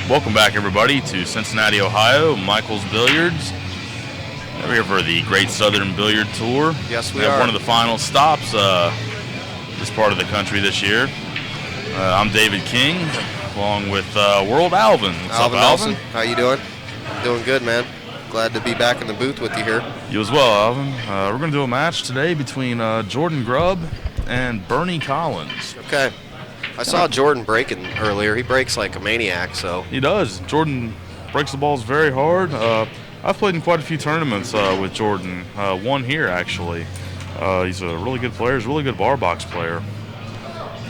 Welcome back, everybody, to Cincinnati, Ohio, Michael's Billiards. We're here for the Great Southern Billiard Tour. Yes, we have are. one of the final stops this part of the country this year. I'm David King, along with World Alvin. What's up, Alvin? How you doing? Doing good, man. Glad to be back in the booth with you here. You as well, Alvin. We're going to do a match today between Jordan Grubb and Bernie Collins. Okay. I saw Jordan breaking earlier. He breaks like a maniac, so. He does. Jordan breaks the balls very hard. I've played in quite a few tournaments with Jordan. One here, actually. He's a really good player. He's a really good bar box player.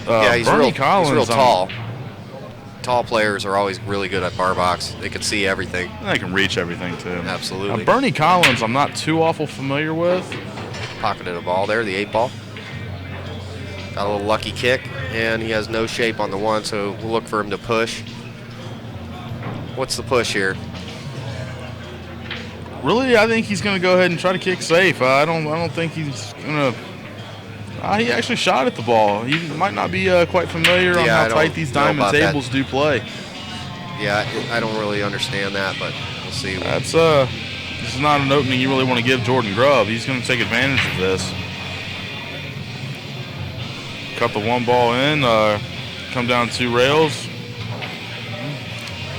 Yeah, he's Bernie real, Collins, he's real tall. Tall players are always really good at bar box. They can see everything. They can reach everything, too. Absolutely. Bernie Collins, I'm not too awful familiar with. Pocketed a ball there, the 8-ball. Got a little lucky kick, and he has no shape on the one, so we'll look for him to push. What's the push here? Really, I think he's going to go ahead and try to kick safe. I don't think he's going to. He actually shot at the ball. He might not be quite familiar on how tight these diamond tables do play. Yeah, I don't really understand that, but we'll see. This is not an opening you really want to give Jordan Grubb. He's going to take advantage of this. Cut the one ball in, come down 2 rails.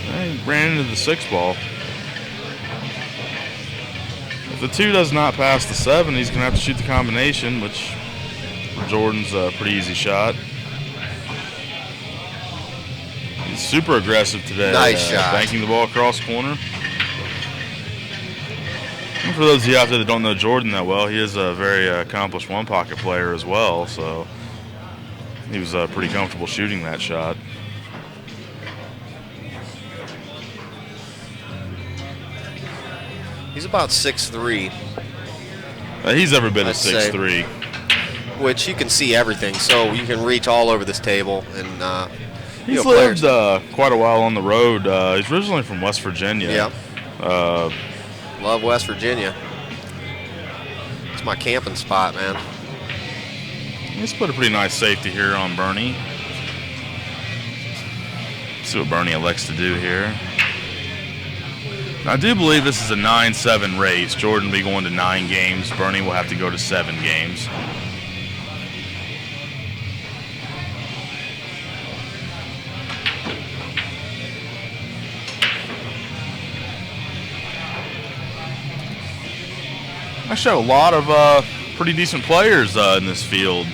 He ran into the 6-ball. If the 2 does not pass the 7, he's going to have to shoot the combination, which for Jordan's a pretty easy shot. He's super aggressive today. Nice shot. Banking the ball across corner. And for those of you out there that don't know Jordan that well, he is a very accomplished one-pocket player as well, so he was pretty comfortable shooting that shot. He's about 6'3". He's every bit of 6'3". Which you can see everything, so you can reach all over this table. And he's lived quite a while on the road. He's originally from West Virginia. Yeah. Love West Virginia. It's my camping spot, man. Let's put a pretty nice safety here on Bernie. See what Bernie elects to do here. Now, I do believe this is a 9-7 race. Jordan will be going to 9 games. Bernie will have to go to 7 games. I show a lot of pretty decent players in this field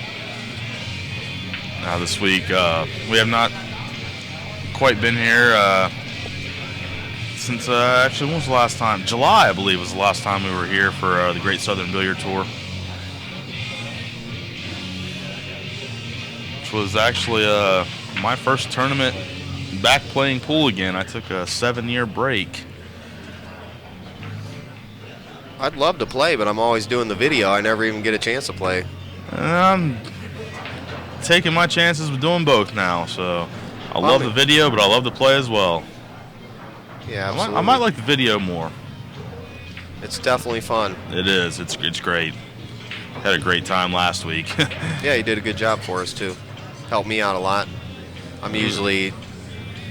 this week. We have not quite been here since actually, when was the last time? July, I believe, was the last time we were here for the Great Southern Billiard Tour, which was actually my first tournament back playing pool again. I took a 7-year break. I'd love to play, but I'm always doing the video. I never even get a chance to play. I'm taking my chances with doing both now, so I love the video, but I love to play as well. Yeah, absolutely. I might like the video more. It's definitely fun. It is. It's great. Had a great time last week. Yeah, you did a good job for us, too. Helped me out a lot. I'm usually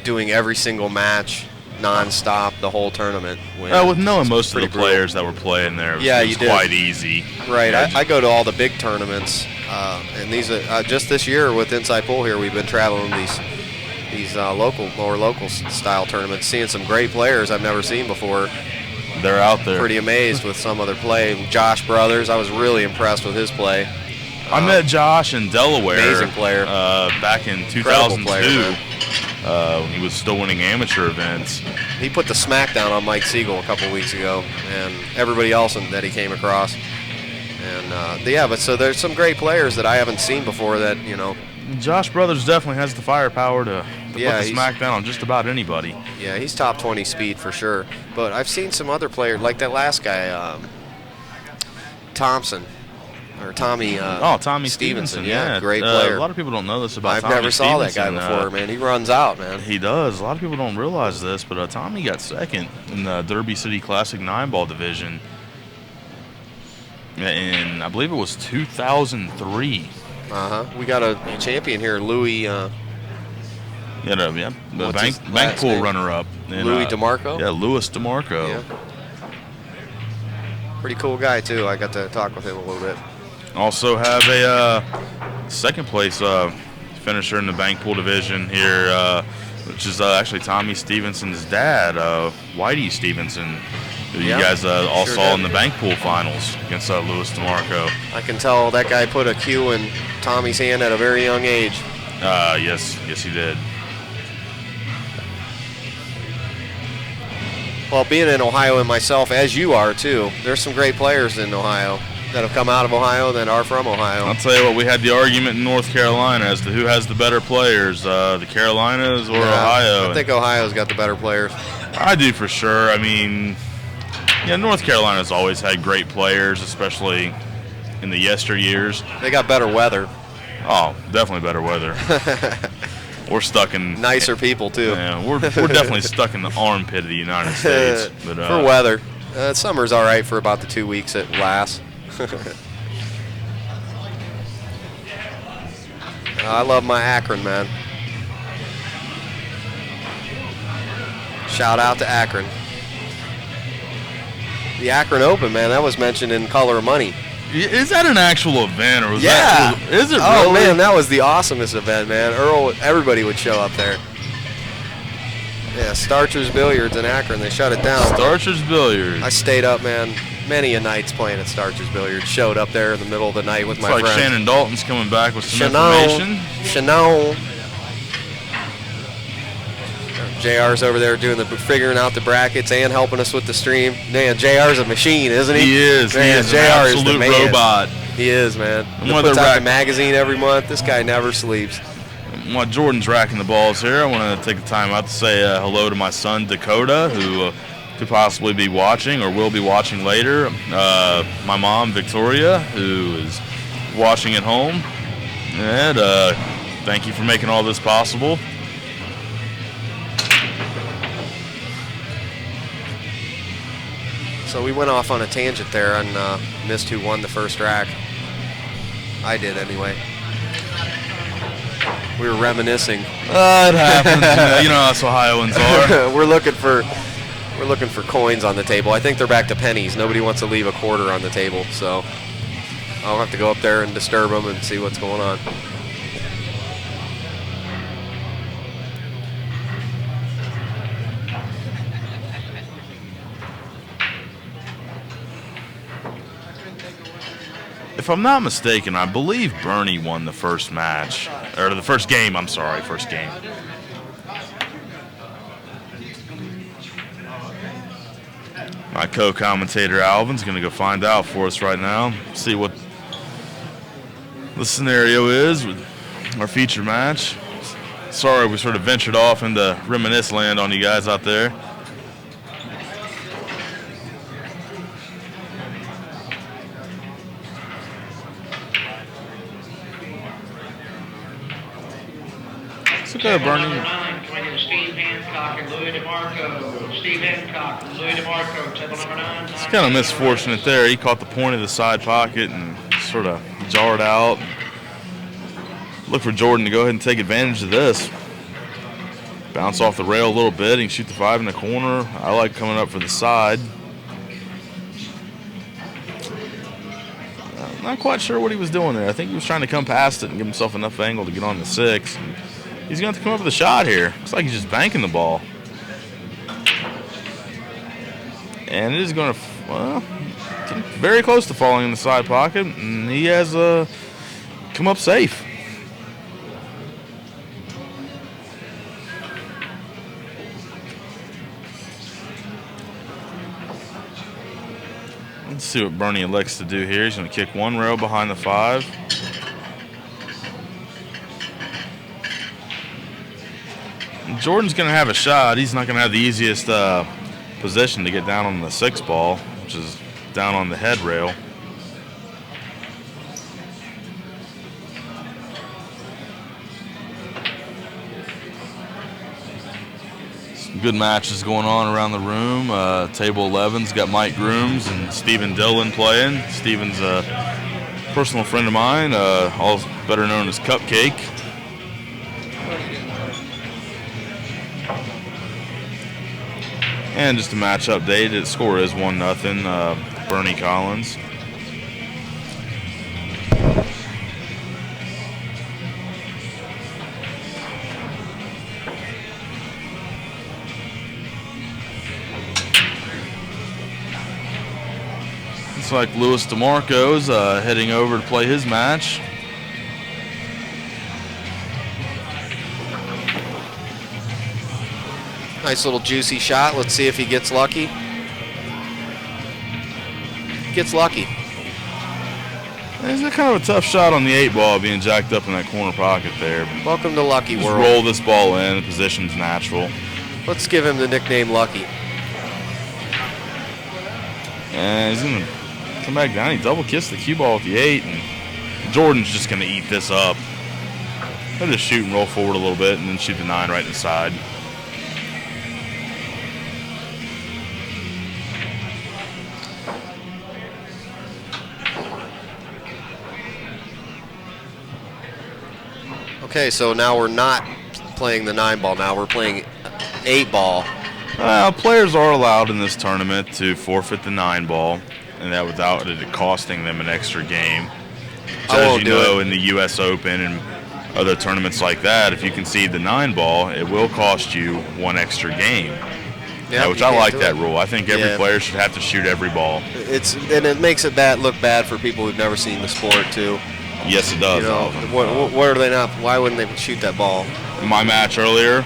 doing every single match non-stop the whole tournament. With knowing most of the players that were playing there, it was quite easy. Right, I go to all the big tournaments, and these are just this year with Inside Pool here. We've been traveling these more local style tournaments, seeing some great players I've never seen before. They're out there. Pretty amazed with some of their play. Josh Brothers, I was really impressed with his play. I met Josh in Delaware. Amazing player. Back in 2002. When he was still winning amateur events. He put the smackdown on Mike Siegel a couple weeks ago, and everybody else that he came across. And but so there's some great players that I haven't seen before that, you know. Josh Brothers definitely has the firepower to put the smackdown on just about anybody. Yeah, he's top 20 speed for sure. But I've seen some other players, like that last guy, Thompson. Or Tommy Stevenson. Yeah, great player. A lot of people don't know this about Tommy. I've never saw that guy before, man. He runs out, man. He does. A lot of people don't realize this, but Tommy got second in the Derby City Classic 9-ball division. And I believe it was 2003. We got a champion here, Louis the bank pool runner-up. Louis DeMarco? Yeah, Louis DeMarco. Yeah. Pretty cool guy, too. I got to talk with him a little bit. Also have a second place finisher in the bank pool division here, which is actually Tommy Stevenson's dad, Whitey Stevenson, who you guys all saw in the bank pool finals against Louis DeMarco. I can tell that guy put a cue in Tommy's hand at a very young age. Yes, he did. Well, being in Ohio and myself, as you are too, there's some great players in Ohio that have come out of Ohio that are from Ohio. I'll tell you what, we had the argument in North Carolina as to who has the better players, the Carolinas or Ohio. I think Ohio's got the better players. I do for sure. I mean, North Carolina's always had great players, especially in the yesteryears. They got better weather. Oh, definitely better weather. We're stuck in nicer people too. Yeah, we're definitely stuck in the armpit of the United States. But, for weather, summer's all right for about the 2 weeks it lasts. I love my Akron, man. Shout out to Akron. The Akron Open, man, that was mentioned in Color of Money. Is that an actual event, or was is it really? Oh man, that was the awesomest event, man. Everybody would show up there. Yeah, Starcher's Billiards in Akron, they shut it down. Starcher's Billiards. I stayed up, man, many a nights playing at Starcher's Billiards. Showed up there in the middle of the night with my friends. It's like Shannon Dalton's coming back with some information. Shannon. JR's over there figuring out the brackets and helping us with the stream. Man, JR's a machine, isn't he? He is. Man, he is JR an absolute is the man. robot. He is, man. He puts out a magazine every month. This guy never sleeps. While Jordan's racking the balls here, I want to take the time out to say hello to my son Dakota, who could possibly be watching or will be watching later. My mom Victoria, who is watching at home. And thank you for making all this possible. So we went off on a tangent there and missed who won the first rack. I did anyway. We were reminiscing. It happens. You know us Ohioans are. We're looking for coins on the table. I think they're back to pennies. Nobody wants to leave a quarter on the table, so I'll have to go up there and disturb them and see what's going on. If I'm not mistaken, I believe Bernie won the first match, or the first game, I'm sorry, first game. My co-commentator Alvin's going to go find out for us right now, see what the scenario is with our feature match. Sorry we sort of ventured off into reminisce land on you guys out there. Bernie. Steve Hancock and Louis DeMarco. Steve Hancock and Louis DeMarco, table number 9. It's kind of misfortunate there. He caught the point of the side pocket and sort of jarred out. Look for Jordan to go ahead and take advantage of this. Bounce off the rail a little bit. He can shoot the 5 in the corner. I like coming up for the side. I'm not quite sure what he was doing there. I think he was trying to come past it and give himself enough angle to get on the 6. He's going to have to come up with a shot here. Looks like he's just banking the ball. And it is going to, well, very close to falling in the side pocket. And he has come up safe. Let's see what Bernie elects to do here. He's going to kick one rail behind the 5. Jordan's going to have a shot. He's not going to have the easiest position to get down on the 6 ball, which is down on the head rail. Some good matches going on around the room. Table 11's got Mike Grooms and Stephen Dillon playing. Stephen's a personal friend of mine, all better known as Cupcake. And just a match update, the score is 1-0, Bernie Collins. Looks like Louis DeMarco's heading over to play his match. Nice little juicy shot. Let's see if he gets lucky. Gets lucky. It's a kind of a tough shot on the 8-ball being jacked up in that corner pocket there. Welcome to Lucky Just World. roll this ball in. The position's natural. Let's give him the nickname Lucky. And he's going to come back down. He double kissed the cue ball with the 8, and Jordan's just going to eat this up. He'll just shoot and roll forward a little bit and then shoot the 9 right in the side. Okay, so now we're not playing the 9-ball. Now we're playing 8-ball. Players are allowed in this tournament to forfeit the 9-ball, and that without it costing them an extra game. So as you know, in the U.S. Open and other tournaments like that, if you concede the 9-ball, it will cost you one extra game. Yep, which I like that rule. I think every player should have to shoot every ball. And it makes it look bad for people who've never seen the sport too. Yes, it does. You know, what are they not? Why wouldn't they shoot that ball? In my match earlier,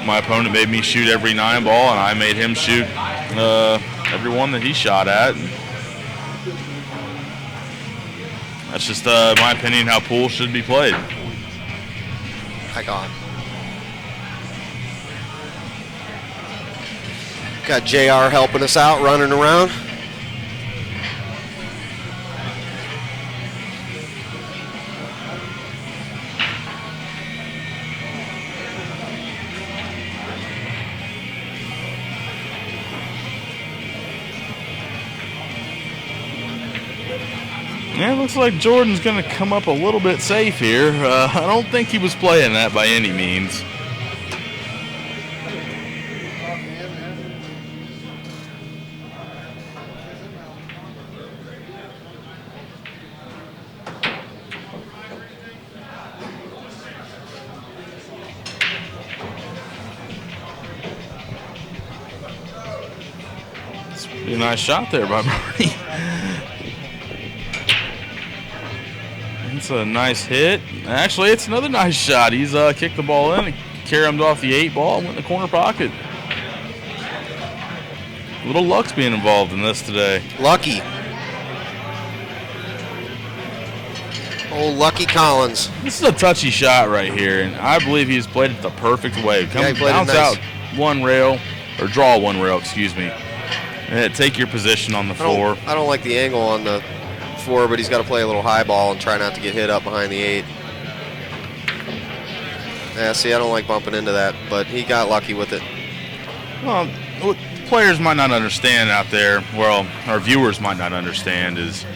my opponent made me shoot every 9-ball, and I made him shoot every one that he shot at. That's just my opinion how pool should be played. I got. Got JR helping us out, running around. Yeah, it looks like Jordan's going to come up a little bit safe here. I don't think he was playing that by any means. It's a pretty nice shot there by Bernie. It's a nice hit. Actually, it's another nice shot. He's kicked the ball in and carried off the 8-ball and went in the corner pocket. A little luck's being involved in this today. Lucky. Old Lucky Collins. This is a touchy shot right here, and I believe he's played it the perfect way. Bounce out one rail, or draw one rail, excuse me, and take your position on the floor. I don't like the angle on the 4, but he's got to play a little high ball and try not to get hit up behind the 8. Yeah, see, I don't like bumping into that, but he got lucky with it. Well, what players might not understand out there, well, our viewers might not understand, is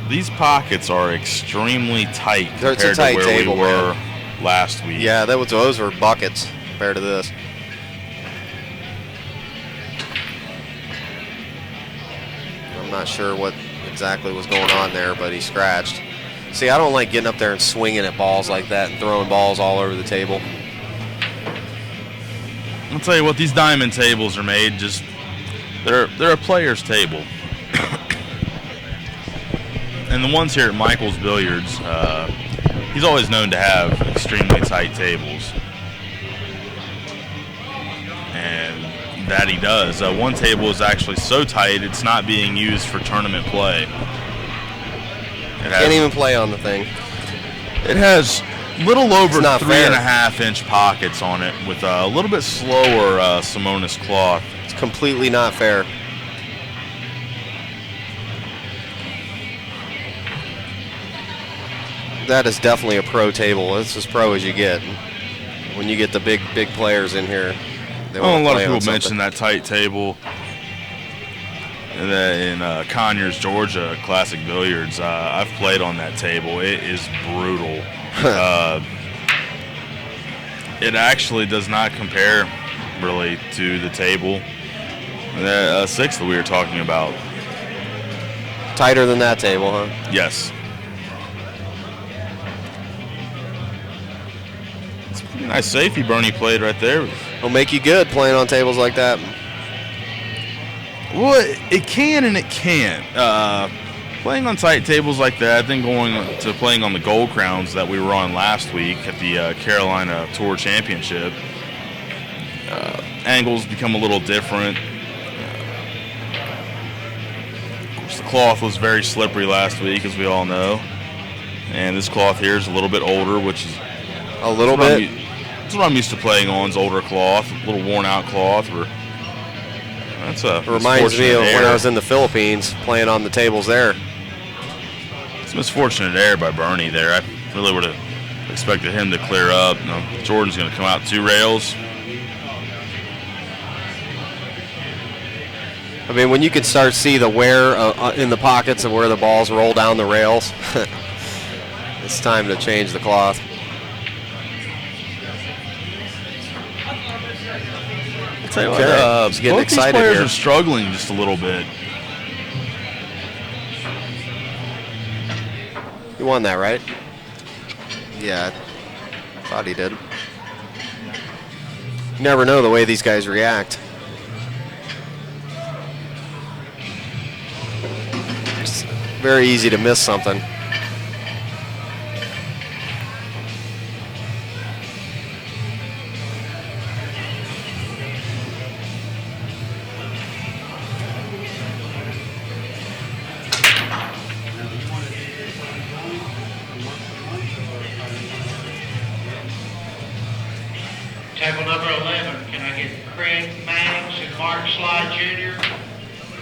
these pockets are extremely tight compared to where we were last week. Yeah, those were buckets compared to this. I'm not sure what exactly was going on there, but he scratched. See, I don't like getting up there and swinging at balls like that and throwing balls all over the table. I'll tell you what, these diamond tables are made they're a player's table. And the ones here at Michael's Billiards, he's always known to have extremely tight tables. And that he does. One table is actually so tight it's not being used for tournament play. Can't even play on the thing. It has little over 3.5-inch pockets on it with a little bit slower Simonis cloth. It's completely not fair. That is definitely a pro table. It's as pro as you get. When you get the big players in here, a lot of people mention that tight table in Conyers, Georgia, Classic Billiards. I've played on that table. It is brutal. It actually does not compare really to the table. The 6 that we were talking about. Tighter than that table, huh? Yes. It's a pretty nice safety Bernie played right there. It'll make you good playing on tables like that. Well, it can and it can't. Playing on tight tables like that, then going to playing on the Gold Crowns that we were on last week at the Carolina Tour Championship, angles become a little different. Of course, the cloth was very slippery last week, as we all know. And this cloth here is a little bit older, which is a little bit. That's what I'm used to playing on, is older cloth, a little worn out cloth. That's a it reminds me of when I was in the Philippines playing on the tables there. It's a misfortunate error by Bernie there. I really would have expected him to clear up. No, Jordan's going to come out 2 rails. I mean, when you can start to see the wear in the pockets of where the balls roll down the rails, it's time to change the cloth. I'll tell you Okay. what, He's getting both excited these players here. are struggling just a little bit. You won that, right? Yeah, I thought he did. You never know the way these guys react. It's very easy to miss something. Table number 11, can I get Craig Maggs and Mark Sly Jr.?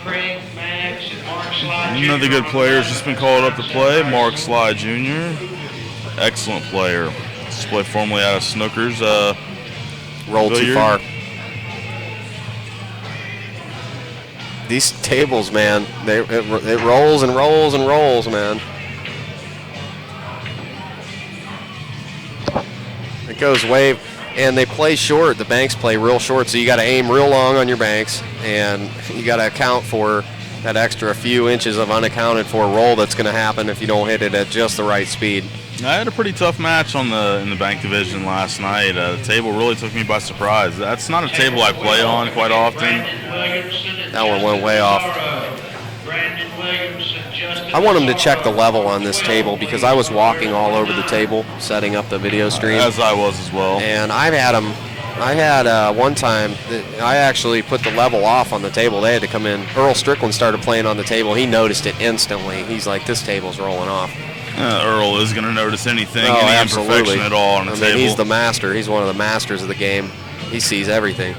Craig Maggs and Mark Sly Jr. Another good player has just been called up to play, Mark Sly Jr. Excellent player. Just play formerly out of Snookers. Rolled too Billiard. far. These tables, man, it rolls and rolls and rolls, man. It goes way, and they play short. The banks play real short, so you got to aim real long on your banks, and you got to account for that extra few inches of unaccounted for roll that's going to happen if you don't hit it at just the right speed. I had a pretty tough match in the bank division last night. The table really took me by surprise. That's not a table I play on quite often. That one went way off. I want them to check the level on this table because I was walking all over the table setting up the video stream. As I was as well. And I had one time, I actually put the level off on the table. They had to come in. Earl Strickland started playing on the table. He noticed it instantly. He's like, this table's rolling off. Earl is going to notice anything, Oh, any absolutely. imperfection at all on the table. He's the master. He's one of the masters of the game. He sees everything.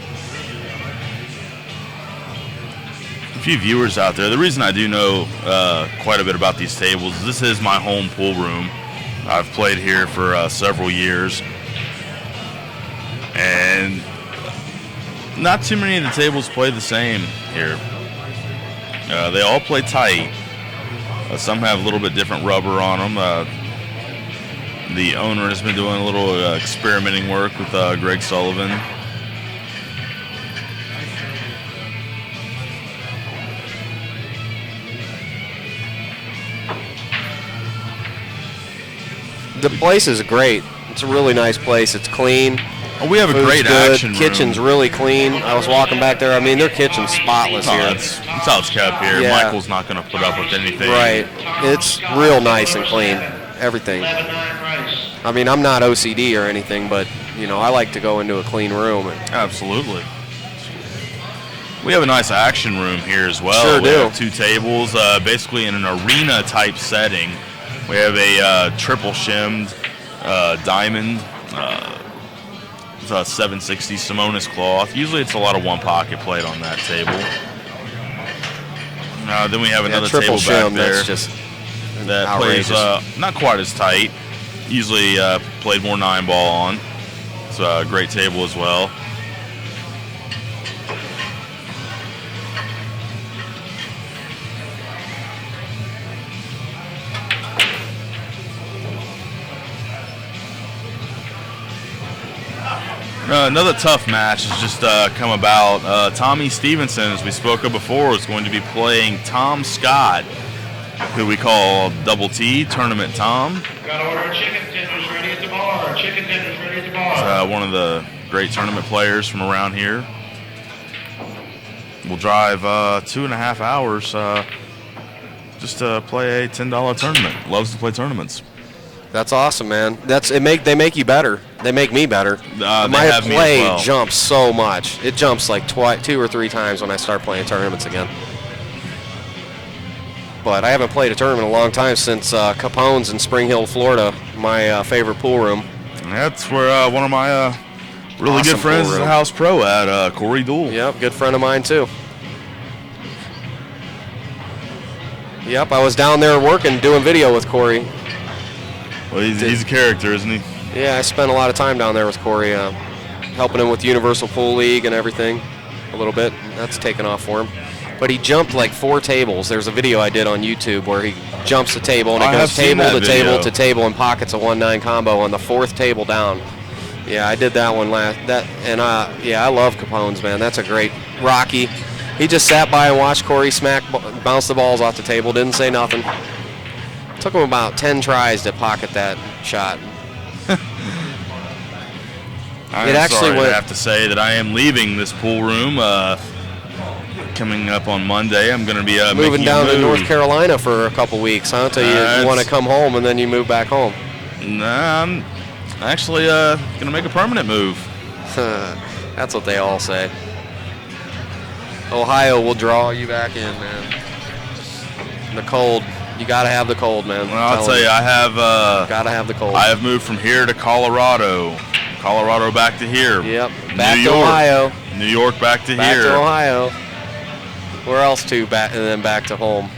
A few viewers out there, the reason I do know quite a bit about these tables is this is my home pool room. I've played here for several years. And not too many of the tables play the same here. They all play tight. Some have a little bit different rubber on them. The owner has been doing a little experimenting work with Greg Sullivan. The place is great. It's a really nice place. It's clean. Oh, we have a Food's great good. action room. Kitchen's really clean. I was walking back there. I mean, their kitchen's spotless No, here. that's how it's kept here. Yeah. Michael's not going to put up with anything. Right. It's real nice and clean. Everything. 11-9 race. I mean, I'm not OCD or anything, but, you know, I like to go into a clean room. Absolutely. We have a nice action room here as well. Sure We do. have 2 tables, basically in an arena type setting. We have a triple shimmed diamond. It's a 760 Simonis cloth. Usually it's a lot of one pocket played on that table. Then we have another triple table back shim, there that's just that outrageous. plays not quite as tight. Usually played more 9-ball on. It's a great table as well. Another tough match has just come about. Tommy Stevenson, as we spoke of before, is going to be playing Tom Scott, who we call Double T, Tournament Tom. Got to order chicken tenders ready at the bar. Chicken tenders ready at the bar. He's one of the great tournament players from around here. We'll drive 2.5 hours just to play a $10 tournament. Loves to play tournaments. That's awesome, man. They make you better. They make me better. My me play as well. jumps so much. It jumps like 2 or 3 times when I start playing tournaments again. But I haven't played a tournament in a long time since Capone's in Spring Hill, Florida, my favorite pool room. And that's where one of my really Awesome good friends pool is a room. house pro at Corey Dool. Yep, good friend of mine too. Yep, I was down there working, doing video with Corey. Well, he's a character, isn't he? Yeah, I spent a lot of time down there with Corey, helping him with Universal Pool League and everything a little bit. That's taken off for him. But he jumped like 4 tables. There's a video I did on YouTube where he jumps a table and it goes table to table to table and pockets a 1-9 combo on the 4th table down. Yeah, I did that one last. Yeah, I love Capone's, man. That's a great Rocky. He just sat by and watched Corey bounce the balls off the table. Didn't say nothing. Took him about 10 tries to pocket that shot. I have to say that I am leaving this pool room. Coming up on Monday, I'm going to be moving down to North Carolina Carolina for a couple weeks, huh? Until you want to come home and then you move back home. Nah, I'm actually going to make a permanent move. That's what they all say. Ohio will draw you back in, man. The cold. You got to have the cold, man. Well, I'll tell you, I have... got to have the cold. I have moved from here to Colorado. Colorado back to here. Yep. Back to Ohio. New York back to here. Back to Ohio. Where else to? Back and then back to home.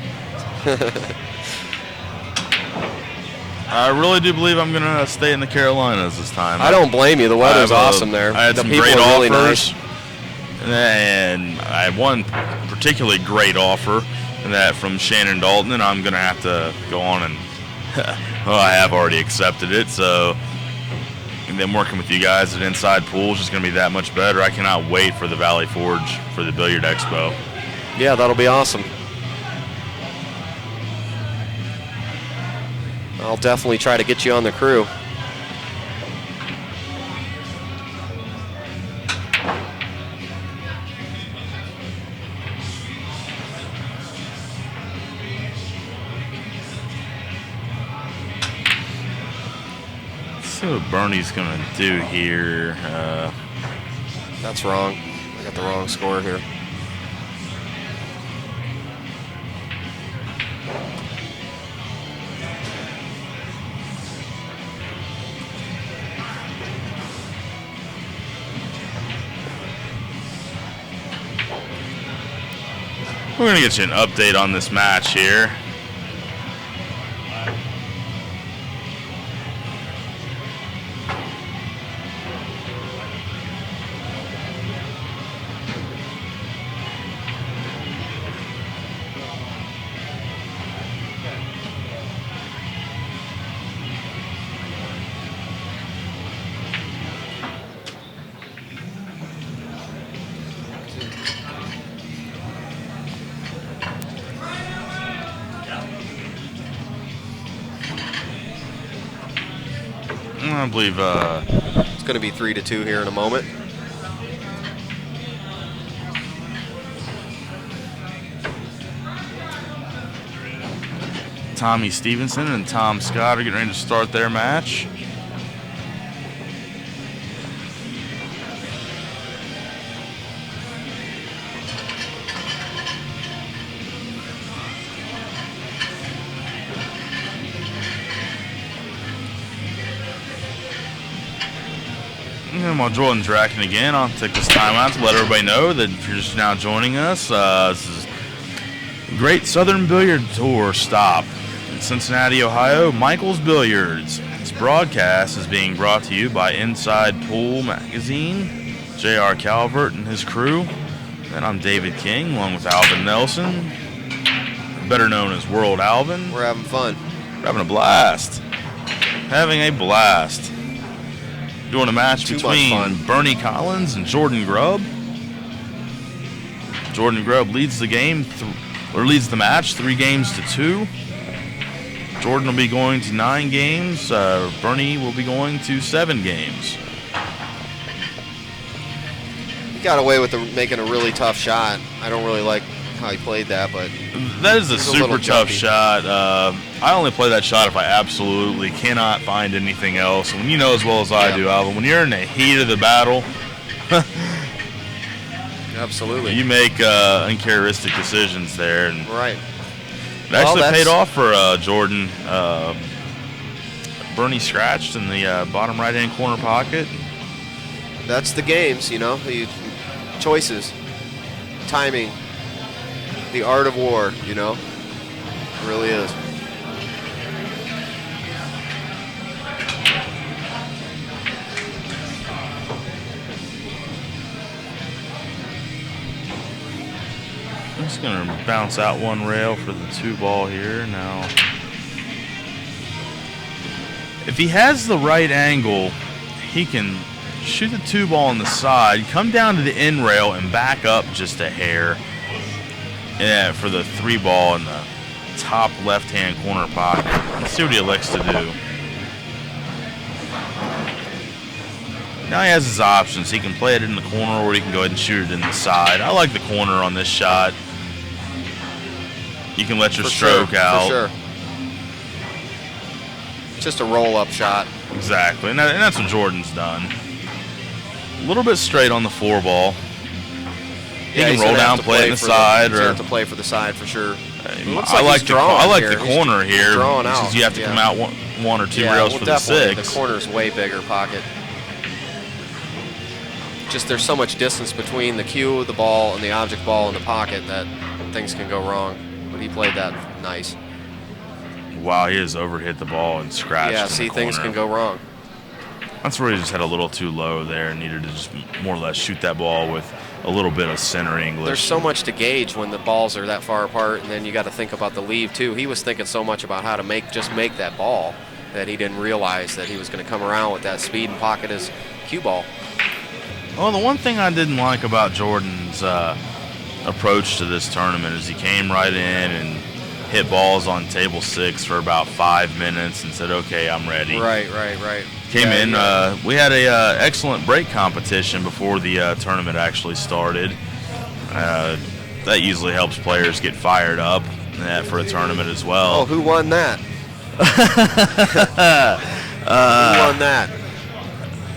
I really do believe I'm going to stay in the Carolinas this time. I don't blame you. The weather's awesome there. I had the some people great are really offers. nice. And I had one particularly great offer, and that from Shannon Dalton, and I'm going to have to go on and, well, I have already accepted it, so, and then working with you guys at Inside Pool is just going to be that much better. I cannot wait for the Valley Forge for the Billiard Expo. Yeah, that'll be awesome. I'll definitely try to get you on the crew. Let's see what Bernie's going to do here. That's wrong. I got the wrong score here. We're going to get you an update on this match here. I believe it's going to be 3-2 here in a moment. Tommy Stevenson and Tom Scott are getting ready to start their match. And while Jordan's racking again, I'll take this time out to let everybody know that if you're just now joining us, this is Great Southern Billiard Tour stop in Cincinnati, Ohio, Michael's Billiards. This broadcast is being brought to you by Inside Pool Magazine, J.R. Calvert and his crew. And I'm David King, along with Alvin Nelson, better known as World Alvin. We're having fun. We're having a blast. Having a blast. doing a match Too much between fun. Bernie Collins and Jordan Grubb. Jordan Grubb leads the game, leads the match 3-2. Jordan will be going to 9 games. Bernie will be going to 7 games. He got away with making a really tough shot. I don't really like how he played that, but that is a little super tough jumpy. shot. I only play that shot if I absolutely cannot find anything else. And you know as well as I do, Alvin, when you're in the heat of the battle, absolutely, you make uncharacteristic decisions there. And right. it actually paid off for Jordan. Bernie scratched in the bottom right-hand corner pocket. That's the games, you know. Choices, timing, the art of war, you know. It really is. I'm just going to bounce out one rail for the 2-ball here. Now, if he has the right angle, he can shoot the 2-ball on the side, come down to the end rail, and back up just a hair. Yeah, for the 3-ball in the top left-hand corner pocket. Let's see what he elects to do. Now he has his options. He can play it in the corner, or he can go ahead and shoot it in the side. I like the corner on this shot. You can let your stroke out. For sure. Just a roll-up shot. Exactly, and that's what Jordan's done. A little bit straight on the 4-ball. He can roll down, play it in the side, or to play for the side for sure. I like the corner here. Drawing out. Because you have to come out one or two rails for the 6. The corner's way bigger pocket. Just there's so much distance between the cue, the ball, and the object ball in the pocket that things can go wrong. But he played that nice. Wow, he has overhit the ball and scratched. Yeah, in see, the things corner. can go wrong. That's where he just had a little too low there and needed to just more or less shoot that ball with a little bit of center English. There's so much to gauge when the balls are that far apart, and then you got to think about the leave too. He was thinking so much about how to make that ball that he didn't realize that he was going to come around with that speed and pocket his cue ball. Well, the one thing I didn't like about Jordan's approach to this tournament is he came right in and hit balls on table 6 for about 5 minutes and said, "Okay, I'm ready." Right. Came in. We had a excellent break competition before the tournament actually started. That usually helps players get fired up for a tournament as well. Oh, who won that? Who won that?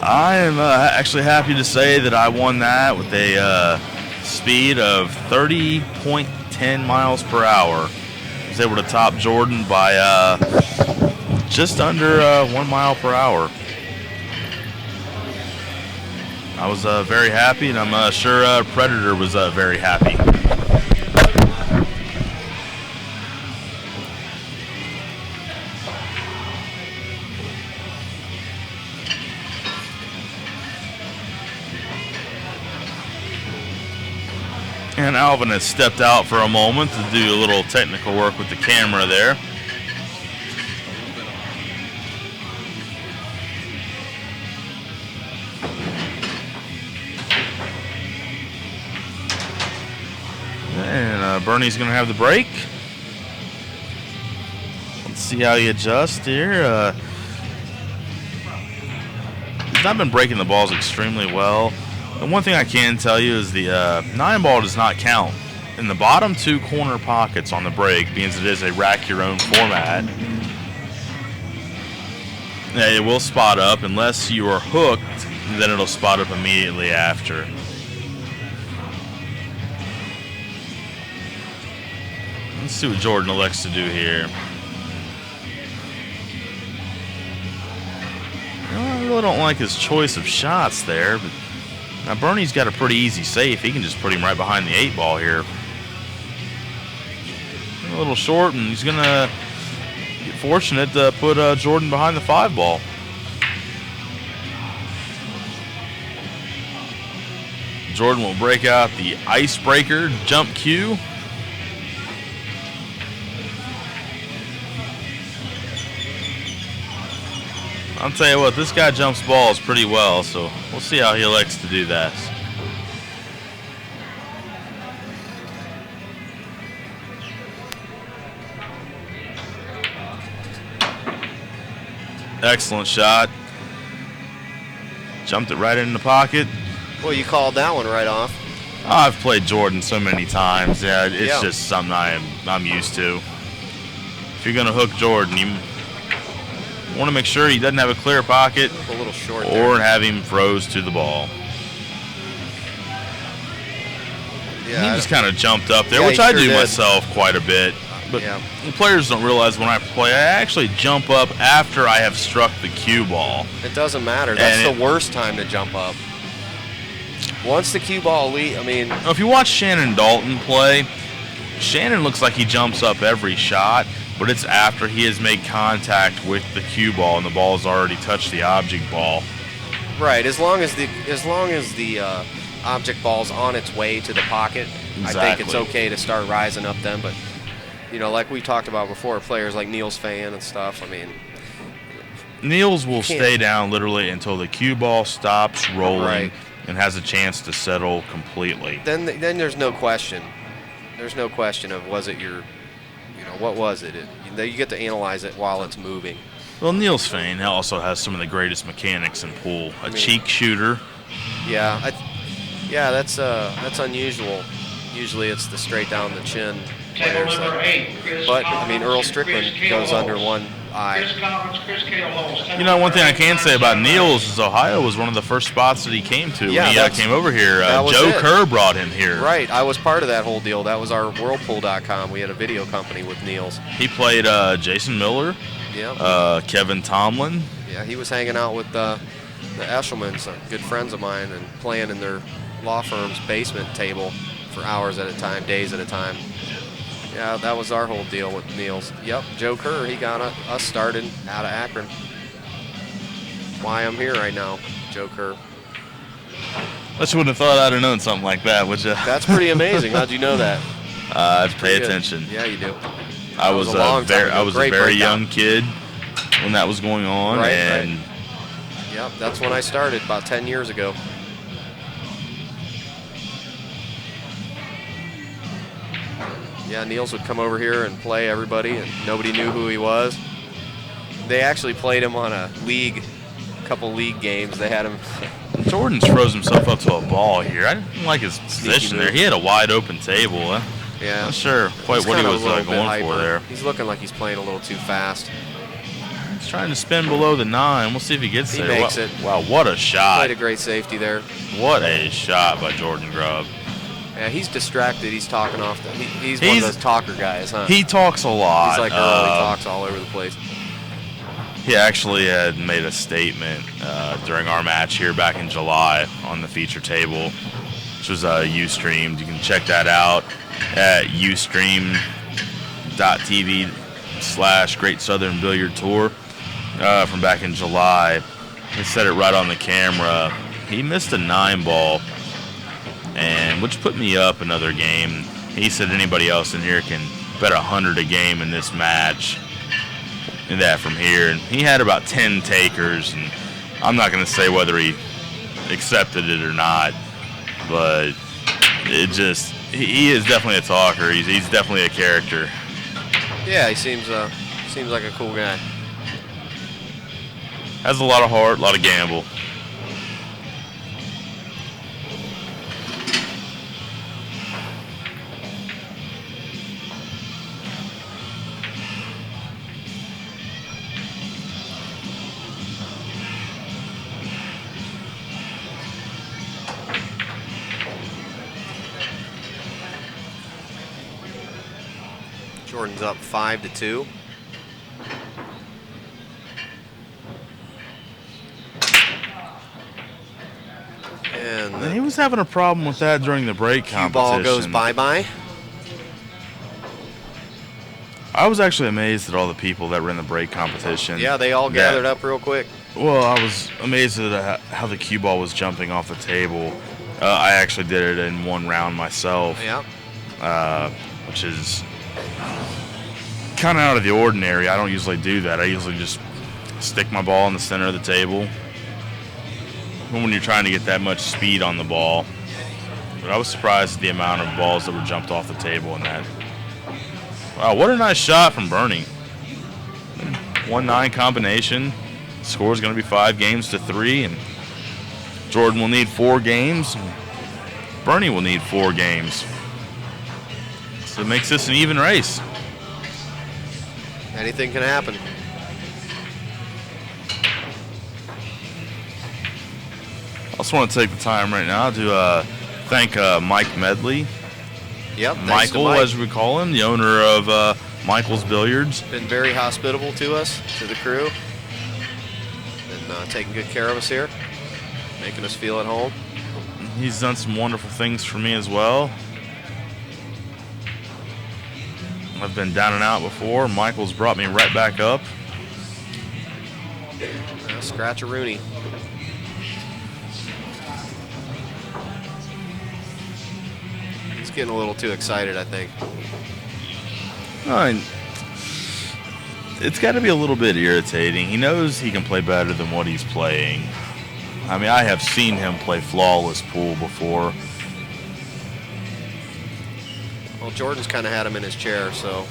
I am actually happy to say that I won that with a speed of 30.10 miles per hour. I was able to top Jordan by just under 1 mile per hour. I was very happy, and I'm sure Predator was very happy. And Alvin has stepped out for a moment to do a little technical work with the camera there. And Bernie's going to have the break. Let's see how he adjusts here. He's not been breaking the balls extremely well. The one thing I can tell you is the 9-ball does not count in the bottom 2 corner pockets on the break, being it is a rack your own format. It will spot up unless you are hooked, then it'll spot up immediately after. Let's see what Jordan elects to do here. I really don't like his choice of shots there, but now Bernie's got a pretty easy safe. He can just put him right behind the 8-ball here. A little short, and he's going to get fortunate to put Jordan behind the 5-ball. Jordan will break out the icebreaker jump cue. I'll tell you what, this guy jumps balls pretty well, so we'll see how he elects to do that. Excellent shot. Jumped it right in the pocket. Well, you called that one right off. I've played Jordan so many times. Yeah, it's just something I'm used to. If you're gonna hook Jordan, you want to make sure he doesn't have a clear pocket, A little short or there. have him froze to the ball. Yeah, He just kind of jumped up there, Yeah, which he I sure do did. myself quite a bit. But Yeah. the players don't realize when I play, I actually jump up after I have struck the cue ball. It doesn't matter. That's And the worst time to jump up. Once the cue ball Now, if you watch Shannon Dalton play, Shannon looks like he jumps up every shot, but it's after he has made contact with the cue ball and the ball has already touched the object ball. right. As long as the object ball's on its way to the pocket, I think it's Exactly. okay to start rising up then. But like we talked about before, players like Niels Fan and stuff. Niels will Can't- stay down literally until the cue ball stops rolling Right. and has a chance to settle completely. Then there's no question. There's no question of was it what was it? You get to analyze it while it's moving. Well, Niels Fane also has some of the greatest mechanics in pool. A cheek shooter. Yeah, that's unusual. Usually it's the straight down the chin Table players. number 8, Chris But Collins Earl and Strickland Chris Cale goes under Holst. one eye. Chris Collins, Chris Cale Holst. Table You know, one thing I number can 8, say about John Niels is Ohio was one of the first spots that he came to Yeah, when he came over here. that was Joe it. Kerr brought him here. Right, I was part of that whole deal. That was our Whirlpool.com. We had a video company with Niels. He played Jason Miller, Yeah, Kevin Tomlin. yeah, he was hanging out with the Eshelmans, good friends of mine, and playing in their law firm's basement table for hours at a time, days at a time. Yeah, that was our whole deal with Niels. Yep, Joe Kerr, he got us started out of Akron. Why I'm here right now, Joe Kerr. But you wouldn't have thought I'd have known something like that, would you? That's pretty amazing. How'd you know that? I have to pay Pretty good. attention. Yeah, you do. I That was was a long time ago. I was a Great very breakdown. young kid when that was going on, Right, and Yep, that's when I started about 10 years ago. Yeah, Niels would come over here and play everybody, and nobody knew who he was. They actually played him on a couple league games. They had him. Jordan's froze himself up to a ball here. I didn't like his position there. move. He had a wide open table. Yeah, Not sure quite He's what he kinda was a little bit going hyper. for there. He's looking like he's playing a little too fast. He's trying to spin below the 9. We'll see if he gets He there. makes wow, it. Wow, what a shot. Played a great safety there. What a shot by Jordan Grubb. Yeah, he's distracted. He's talking off. He's one of those talker guys, huh? He talks a lot. He's like Earl. He talks all over the place. He actually had made a statement during our match here back in July on the feature table, which was Ustreamed. You can check that out at ustream.tv/Great Southern Billiard Tour from back in July. He said it right on the camera. He missed a 9 ball, and which put me up another game. He said anybody else in here can bet 100 a game in this match. And that from here, and he had about 10 takers, and I'm not going to say whether he accepted it or not, but it just he is definitely a talker. He's definitely a character. Yeah, he seems like a cool guy. Has a lot of heart, a lot of gamble. Jordan's up 5-2. And He was having a problem with that during the break the competition. ball goes bye-bye. I was actually amazed at all the people that were in the break competition. Yeah, they all gathered up real quick. Well, I was amazed at how the cue ball was jumping off the table. I actually did it in one round myself, Yeah. which is kind of out of the ordinary. I don't usually do that. I usually just stick my ball in the center of the table when you're trying to get that much speed on the ball. But I was surprised at the amount of balls that were jumped off the table in that. Wow, what a nice shot from Bernie. 1-9 combination. Score is going to be 5-3, and Jordan will need 4 games. And Bernie will need 4 games. So it makes this an even race. Anything can happen. I also want to take the time right now to thank Mike Medley. Yep, Michael, as we call him, the owner of Michael's Billiards. Been very hospitable to us, to the crew. Been taking good care of us here, making us feel at home. He's done some wonderful things for me as well. I've been down and out before. Michael's brought me right back up. Scratch a Rooney. He's getting a little too excited, I think. It's got to be a little bit irritating. He knows he can play better than what he's playing. I mean, I have seen him play flawless pool before. Well, Jordan's kind of had him in his chair, so.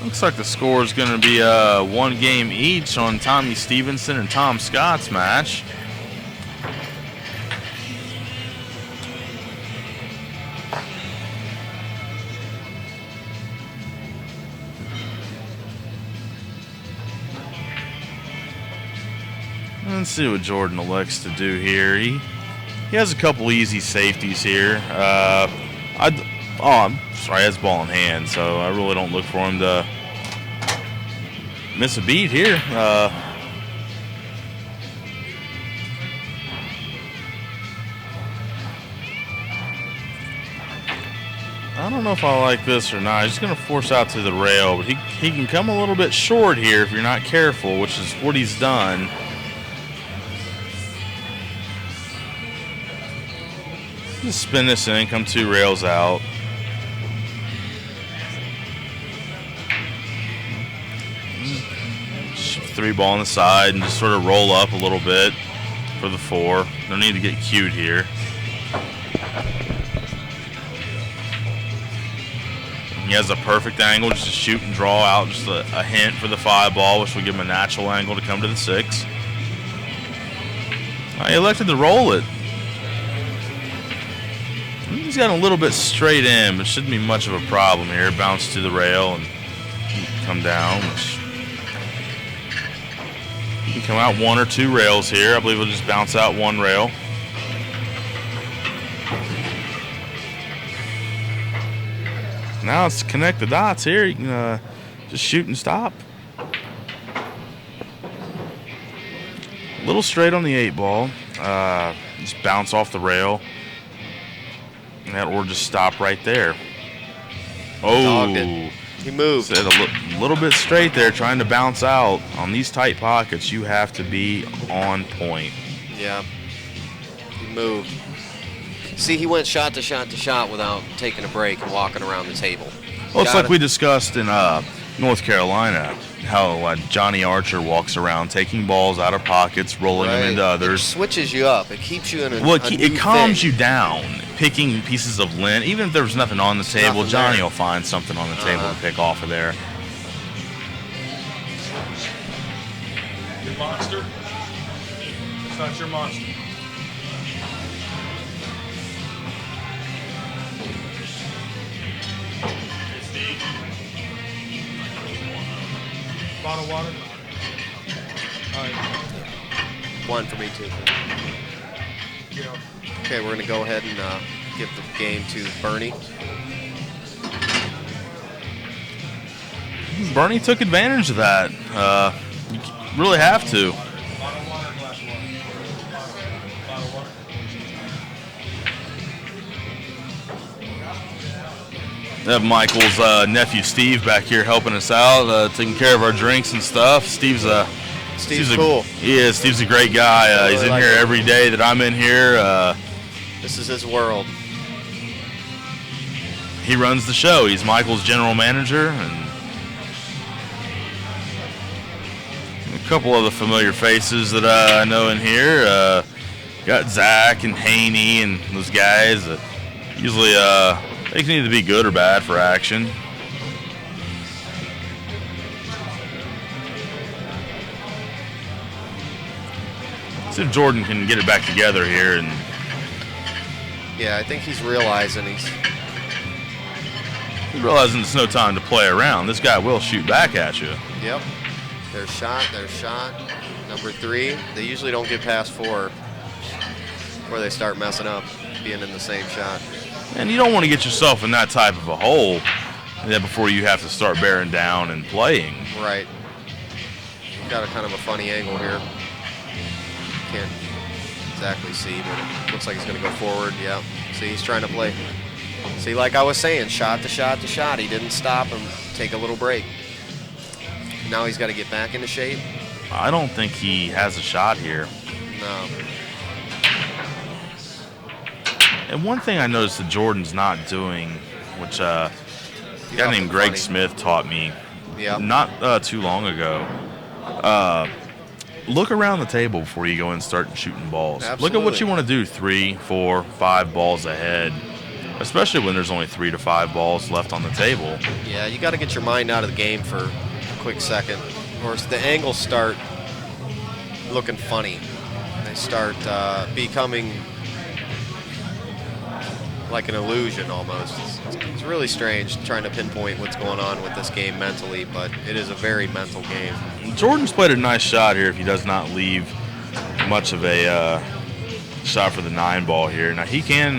Looks like the score is going to be 1 game each on Tommy Stevenson and Tom Scott's match. Let's see what Jordan elects to do here. He has a couple easy safeties here. I'm sorry, he has the ball in hand, so I really don't look for him to miss a beat here. I don't know if I like this or not. He's just going to force out to the rail, but he can come a little bit short here if you're not careful, which is what he's done. Just spin this in, come 2 rails out. Shoot 3 ball on the side and just sort of roll up a little bit for the 4. No need to get cute here. He has a perfect angle just to shoot and draw out, just a hint for the 5 ball, which will give him a natural angle to come to the 6. He elected to roll it. He's got a little bit straight in, but shouldn't be much of a problem here. Bounce to the rail and come down. You can come out 1 or 2 rails here. I believe we'll just bounce out 1 rail. Now it's connect the dots here. You can just shoot and stop. A little straight on the 8 ball. Just bounce off the rail. Or just stop right there. Oh, he moved. Said a little bit straight there, trying to bounce out. On these tight pockets, you have to be on point. Yeah, he moved. See, he went shot to shot to shot without taking a break and walking around the table. Well, it's like we discussed in North Carolina, how Johnny Archer walks around taking balls out of pockets, rolling them into others. It switches you up. It keeps you in a it calms you down. Picking pieces of lint, even if there's nothing on the table, Johnny will find something on the table to pick off of there. Your monster? It's not your monster. Bottle of water? All right. 1 for me, too. Yeah. Okay, we're going to go ahead and give the game to Bernie. Bernie took advantage of that. You really have to. Bottle of water, glass of water. Bottle of water. We have Michael's nephew Steve back here helping us out, taking care of our drinks and stuff. Steve's cool. Steve's a great guy. He's in here every day that I'm in here. This is his world. He runs the show. He's Michael's general manager, and A couple of the familiar faces that I know in here. Got Zach and Haney and those guys that usually they can either be good or bad for action. See if Jordan can get it back together here. And yeah, I think he's realizing it's no time to play around. This guy will shoot back at you. Yep. Their shot. Number 3. They usually don't get past 4 before they start messing up, being in the same shot. And you don't want to get yourself in that type of a hole before you have to start bearing down and playing. Right. Got a kind of a funny angle here. Can't exactly see, but it looks like he's going to go forward. Yeah. See, he's trying to play. See, like I was saying, shot to shot to shot. He didn't stop him, take a little break. Now he's got to get back into shape. I don't think he has a shot here. No. And one thing I noticed that Jordan's not doing, which a guy named Greg Smith taught me not too long ago, look around the table before you go and start shooting balls. Absolutely. Look at what you want to do 3, 4, 5 balls ahead, especially when there's only 3 to 5 balls left on the table. Yeah, you got to get your mind out of the game for a quick second, or the angles start looking funny. They start becoming like an illusion almost. It's really strange trying to pinpoint what's going on with this game mentally, but it is a very mental game. Jordan's played a nice shot here if he does not leave much of a shot for the 9 ball here. Now he can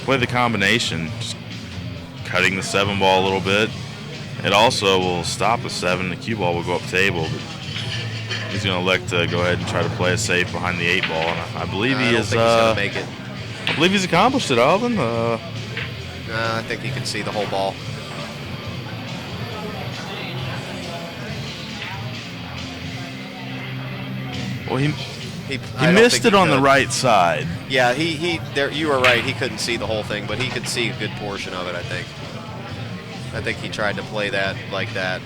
play the combination, just cutting the 7 ball a little bit. It also will stop the 7. The cue ball will go up table, but he's going to elect to go ahead and try to play it safe behind the 8 ball. And I believe he is. I don't think he's going to make it. I believe he's accomplished it, Alvin. I think he can see the whole ball. Well, he missed it on the right side. Yeah, you were right. He couldn't see the whole thing, but he could see a good portion of it, I think. I think he tried to play that like that.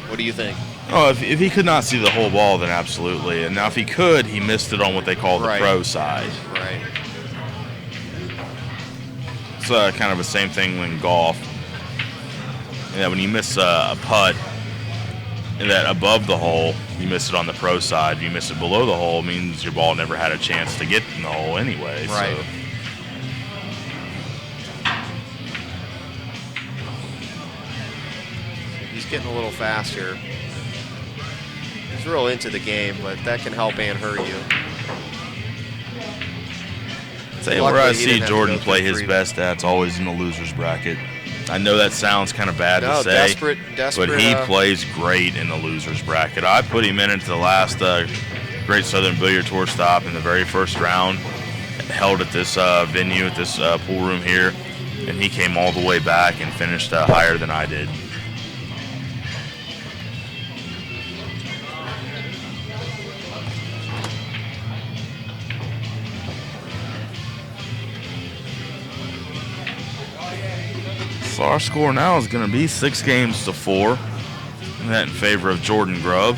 What do you think? Oh, if he could not see the whole ball, then absolutely. And now if he could, he missed it on what they call the pro side. Right. It's kind of the same thing in golf. Yeah, when you miss a putt that above the hole, you miss it on the pro side. If you miss it below the hole, it means your ball never had a chance to get in the hole anyway. Right. So. He's getting a little faster. He's real into the game, but that can help and hurt you. Say where I see Jordan play his best at, it's always in the loser's bracket. I know that sounds kind of bad to say, desperate, but he plays great in the loser's bracket. I put him into the last Great Southern Billiard Tour stop in the very first round, held at this venue, at this pool room here, and he came all the way back and finished higher than I did. So our score now is going to be 6-4, and that in favor of Jordan Grubb.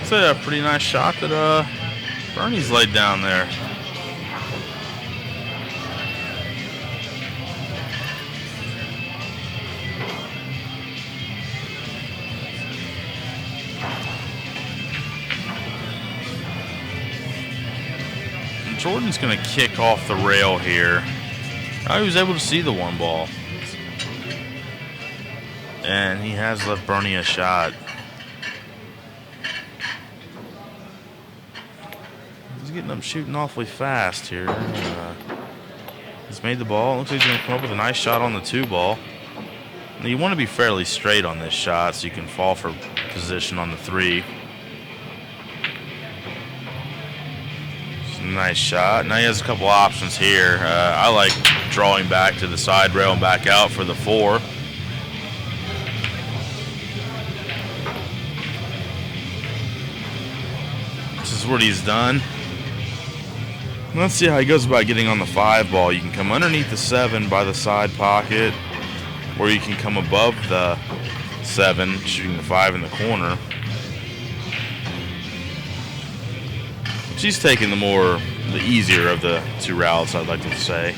It's a pretty nice shot that Bernie's laid down there. And Jordan's going to kick off the rail here. Now he was able to see the 1 ball. And he has left Bernie a shot. Getting them shooting awfully fast here. His made the ball. Looks like he's going to come up with a nice shot on the 2 ball. Now you want to be fairly straight on this shot so you can fall for position on the 3. Nice shot. Now he has a couple options here. I like drawing back to the side rail and back out for the 4. This is what he's done. Let's see how he goes about getting on the 5 ball. You can come underneath the 7 by the side pocket, or you can come above the 7, shooting the 5 in the corner. She's taking the easier of the 2 routes, I'd like to say.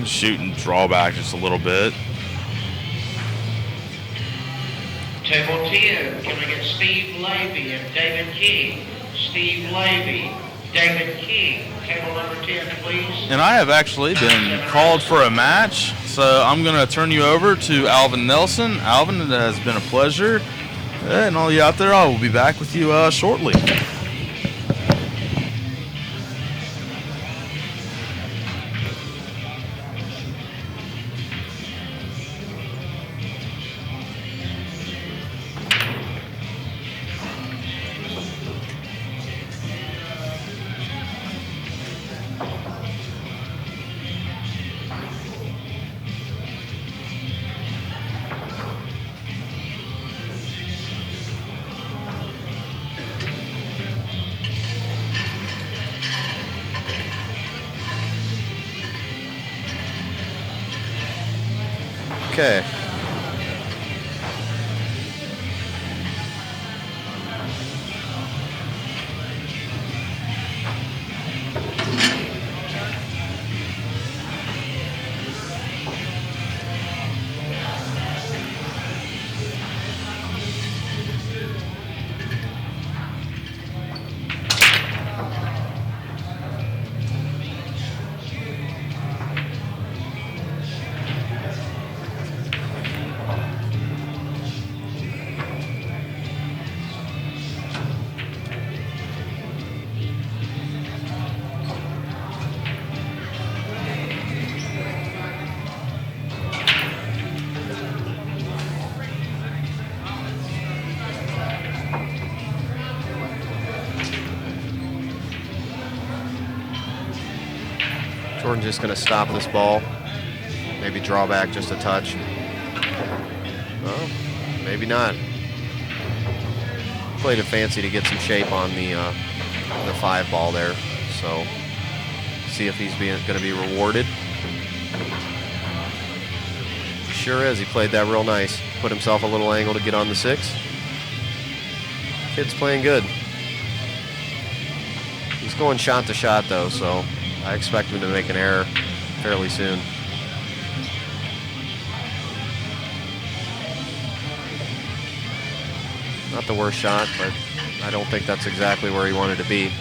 Shoot and draw back just a little bit. Table 10, can we get Steve Levy and David King? Steve Levy, David King. Table number 10, please. And I have actually been called for a match, so I'm going to turn you over to Alvin Nelson. Alvin, it has been a pleasure. And all you out there, I will be back with you shortly. Okay. Jordan's just going to stop this ball. Maybe draw back just a touch. Well, maybe not. Played it fancy to get some shape on the 5 ball there. So, see if he's going to be rewarded. Sure is. He played that real nice. Put himself a little angle to get on the 6. Kid's playing good. He's going shot to shot though, so I expect him to make an error fairly soon. Not the worst shot, but I don't think that's exactly where he wanted to be.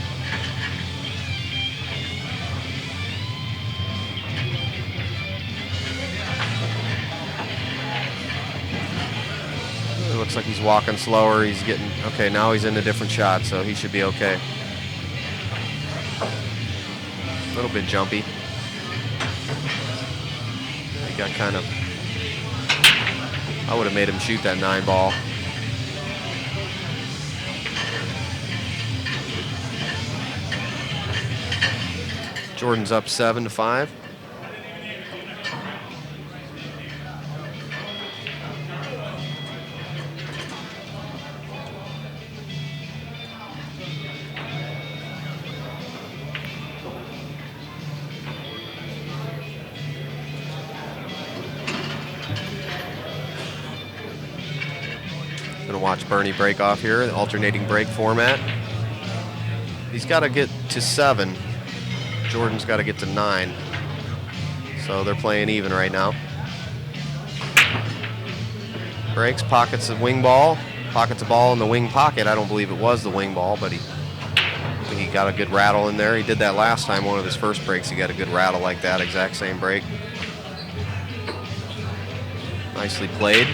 It looks like he's walking slower. He's getting, okay, now he's in a different shot, so he should be okay. A little bit jumpy. He got kind of, I would have made him shoot that 9 ball. Jordan's up 7-5. Gonna watch Bernie break off here, the alternating break format. He's got to get to 7. Jordan's got to get to 9. So they're playing even right now. Breaks, pockets a wing ball, pockets a ball in the wing pocket. I don't believe it was the wing ball, but he got a good rattle in there. He did that last time, one of his first breaks. He got a good rattle like that, exact same break. Nicely played.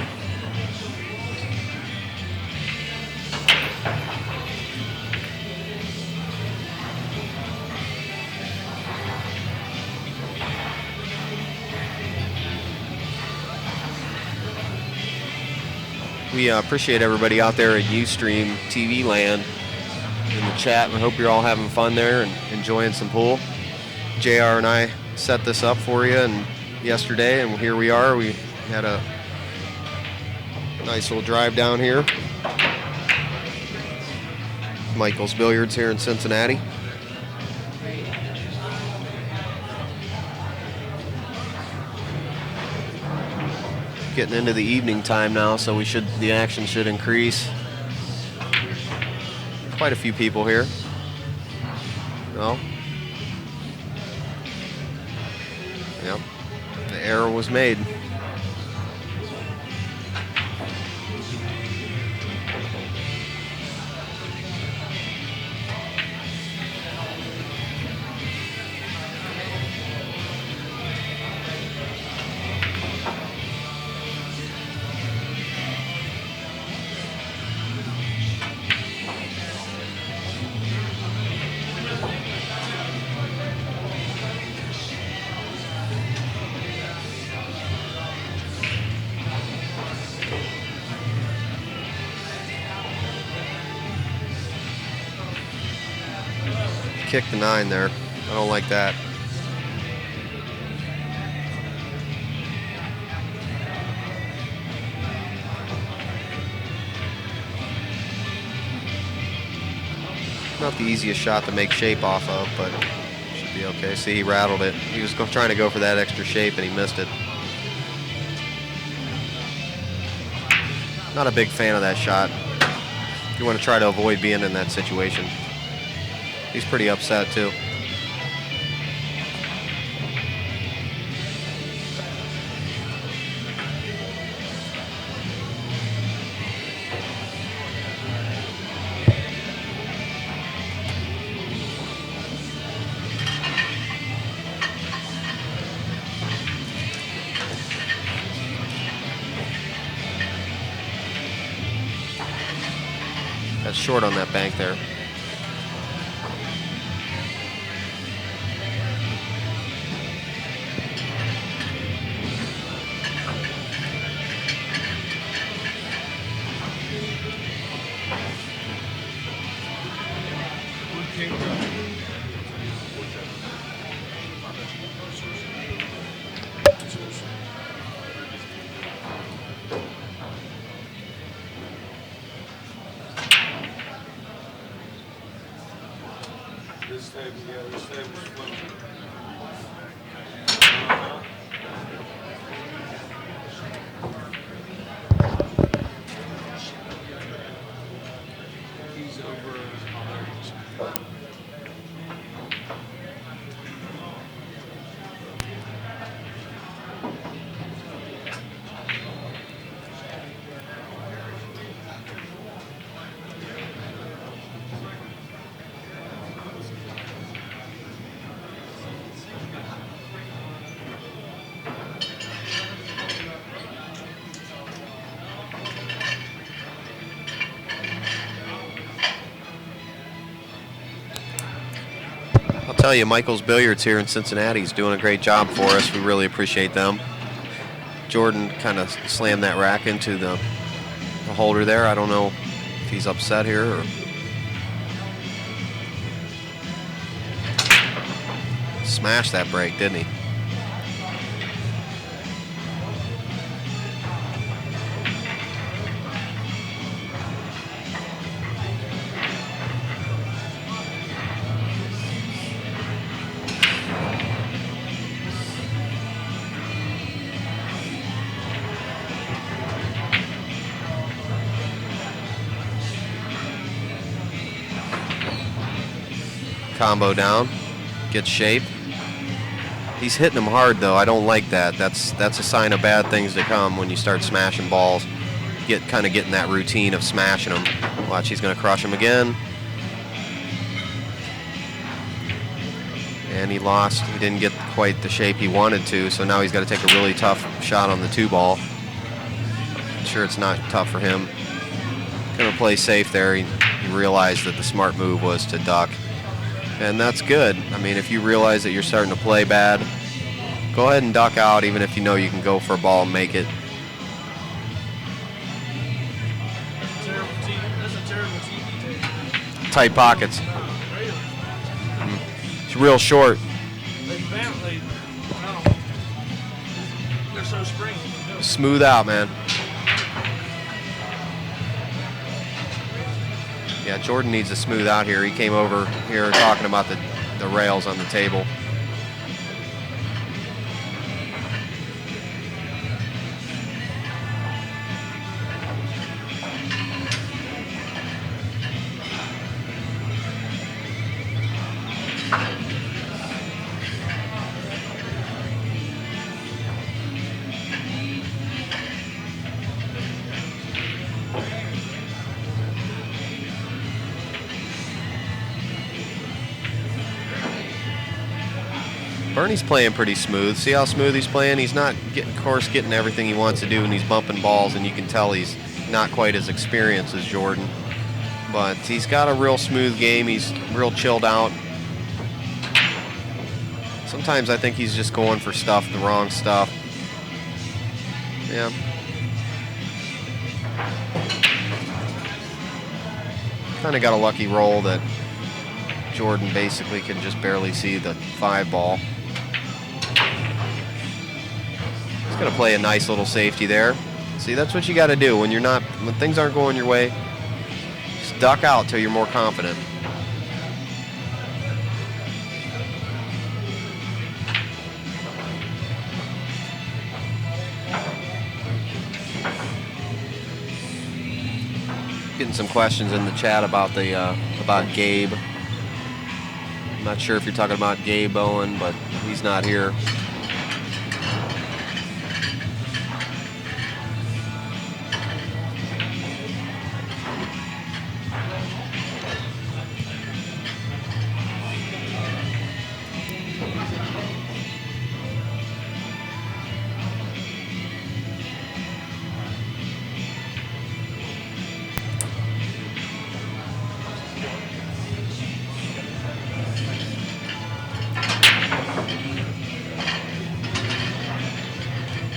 We appreciate everybody out there at Ustream TV land in the chat. We hope you're all having fun there and enjoying some pool. JR and I set this up for you yesterday, and here we are. We had a nice little drive down here. Michael's Billiards here in Cincinnati. Getting into the evening time now, so the action should increase. Quite a few people here. No. Yep. The error was made. Kick the 9 there. I don't like that. Not the easiest shot to make shape off of, but should be okay. See, he rattled it. He was trying to go for that extra shape and he missed it. Not a big fan of that shot. You want to try to avoid being in that situation. He's pretty upset too. That's short on that bank there. Tell you, Michael's Billiards here in Cincinnati is doing a great job for us. We really appreciate them. Jordan kind of slammed that rack into the holder there. I don't know if he's upset here or smashed that break, didn't he? Combo down, gets shape. He's hitting them hard though. I don't like that. That's a sign of bad things to come when you start smashing balls. Kind of getting that routine of smashing them. Watch, he's going to crush him again. And he lost. He didn't get quite the shape he wanted to, so now he's got to take a really tough shot on the 2-ball. I'm sure it's not tough for him. Going to play safe there. He realized that the smart move was to duck. And that's good. I mean, if you realize that you're starting to play bad, go ahead and duck out, even if you know you can go for a ball and make it. tight pockets. It's real short. They're so springy. Smooth out, man. Yeah, Jordan needs to smooth out here. He came over here talking about the rails on the table. Bernie's playing pretty smooth. See how smooth he's playing? He's not, of course, getting everything he wants to do, and he's bumping balls, and you can tell he's not quite as experienced as Jordan. But he's got a real smooth game. He's real chilled out. Sometimes I think he's just going for stuff, the wrong stuff. Yeah. Kind of got a lucky roll that Jordan basically can just barely see the 5 ball. He's going to play a nice little safety there. See, that's what you got to do when things aren't going your way. Just duck out till you're more confident. Getting some questions in the chat about about Gabe. I'm not sure if you're talking about Gabe Owen, but he's not here.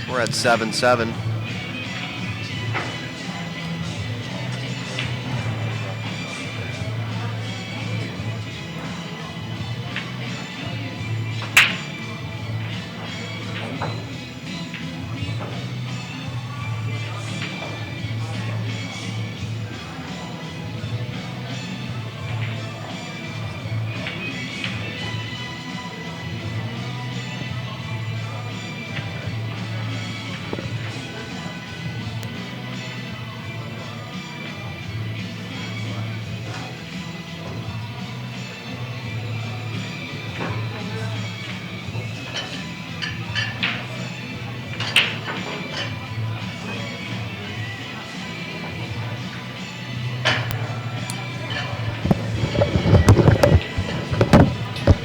We're at 7-7.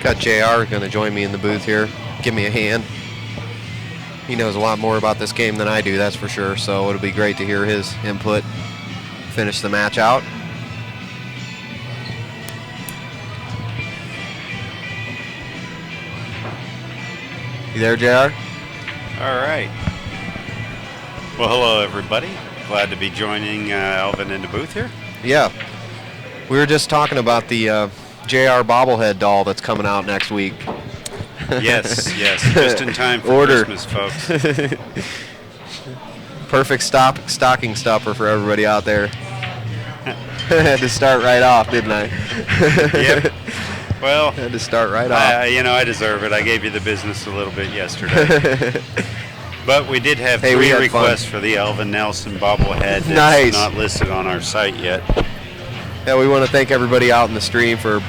Got JR going to join me in the booth here, give me a hand. He knows a lot more about this game than I do, that's for sure, so it'll be great to hear his input, finish the match out. You there, JR? All right. Well, hello, everybody. Glad to be joining Alvin in the booth here. Yeah. We were just talking about the JR bobblehead doll that's coming out next week. Yes, yes. Just in time for Order. Christmas, folks. Perfect stocking stuffer for everybody out there. Had to start right off, didn't I? Yep. Well, had to start right off. I deserve it. I gave you the business a little bit yesterday. But we did have 3 requests for the Alvin Nelson bobblehead that's nice. Not listed on our site yet. Yeah, we want to thank everybody out in the stream for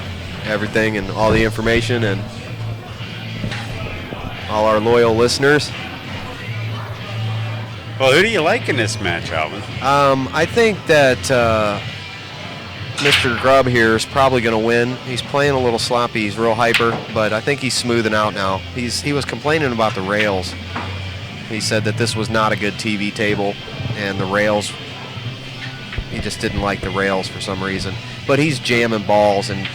everything and all the information and all our loyal listeners. Well, who do you like in this match, Alvin? I think that Mr. Grubb here is probably going to win. He's playing a little sloppy. He's real hyper, but I think he's smoothing out now. He was complaining about the rails. He said that this was not a good TV table, and the rails, he just didn't like the rails for some reason. But he's jamming balls, and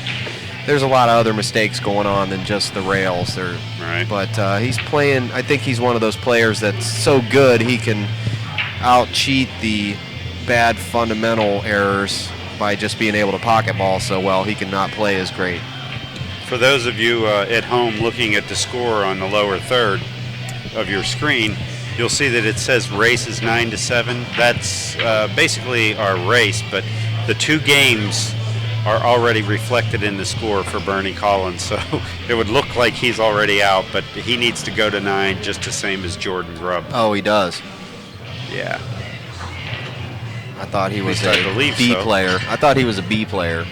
there's a lot of other mistakes going on than just the rails. Right. But he's playing, I think he's one of those players that's so good he can out-cheat the bad fundamental errors by just being able to pocket ball so well, he cannot play as great. For those of you at home looking at the score on the lower third of your screen, you'll see that it says race is 9-7. That's basically our race, but the 2 games are already reflected in the score for Bernie Collins, so it would look like he's already out, but he needs to go to 9 just the same as Jordan Grubb. Oh, he does. Yeah. I thought he was At least I a believe B so. player. I thought he was a B player.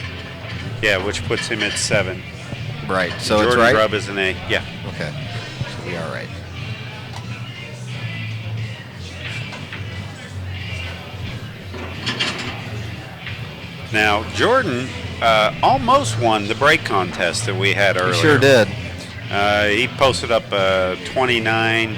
Yeah, which puts him at 7. Right. So Jordan it's right. Grubb is an A. Yeah. Okay. So we are right. Now, Jordan almost won the break contest that we had earlier. He sure did. He posted up a 29